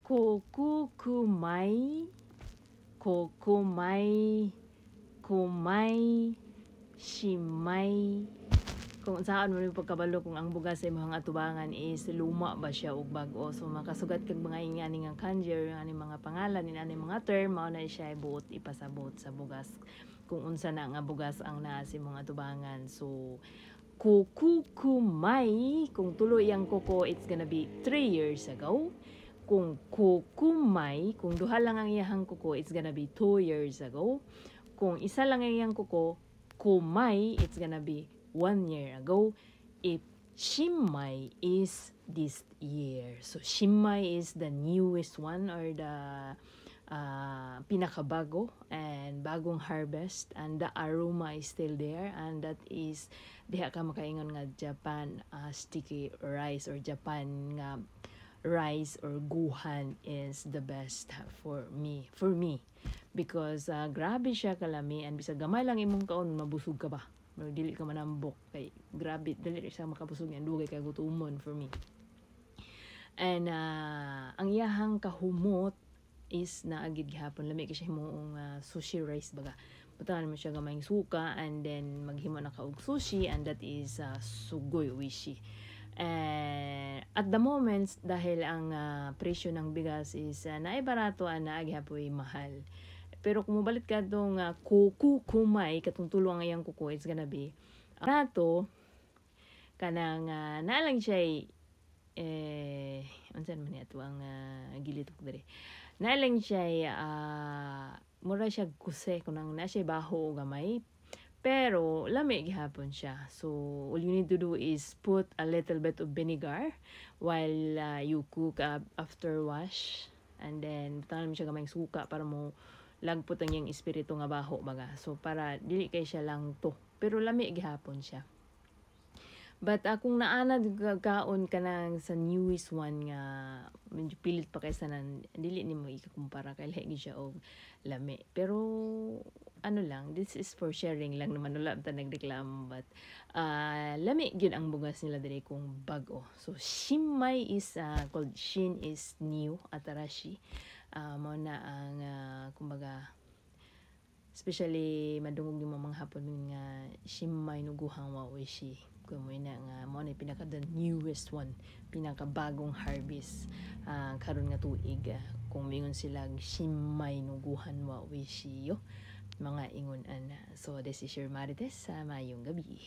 Kokukumai, kokumai, kumai, shimay. Kung saan mo yung pagkabalo kung ang bugas sa imong atubangan is luma ba siya o bago. So makasugat kag mga ingani nga kanji or ani mga pangalan ani mga term mao na siya buot ipasabot sa bugas kung unsa na nga bugas ang naa sa imong atubangan. So kukukumay, kung tuloy ang kuko, it's gonna be 3 years ago. Kung kukumay, kung duha lang ang iyahang kuko, it's gonna be 2 years ago. Kung isa lang ang iyang kuko, kumay, it's gonna be 1 year ago. If shimay is this year. So shimay is the newest one or the pinakabago and bagong harvest, and the aroma is still there, and that is diha ka makaingon nga Japan sticky rice or Japan nga rice or guhan is the best for me because grabe siya kalami, and bisag gamay lang imong kaon mabusog ka ba, dili ka manambok kay grabe dili siya makabusog yan, dugay kay gutumon for me. And ang iyahang kahumot is naagid gihapon lami kasi himong sushi rice baga. Butangan mo siya gamayng suka and then maghimo na ka og sushi, and that is sugoy wishi. And at the moment dahil ang presyo ng bigas is naay barato naagi hapoy mahal. Pero kung mobalik ka dong kukumay katong tulo ang iyang kuko, it's gonna be barato kanang naalang siya unsan man ato ang gilitok diri. Naalang siya mura siya kuse kunang na siya baho o gamay, pero lami gihapon siya. So all you need to do is put a little bit of vinegar while you cook after wash, and then tanan mo siya gamayng suka para mo lagpot ang iyang espiritu nga baho baga. So para dili kay siya lang to, pero lami gihapon siya. But kung naanad kaon ka nang sa newest one nga medyo pilit pa kaysa nan, dili nimo ikakumpara kay lahi siya og lami. Pero ano lang, this is for sharing lang naman, wala ta nagreklamo, but lami gyud ang bugas nila diri kung bag-o. So shimay is called shin is new, atarashi. Mao na ang kumbaga especially madungog yung mga hapon nga shimay no guhang wa oishi. Kung mo na nga mo na pinaka the newest one, pinaka bagong harvest karon nga tuig, kung mingon sila shimay no guhan wa oishi yo mga ingon ana. So this is your Marites sa mayong gabi.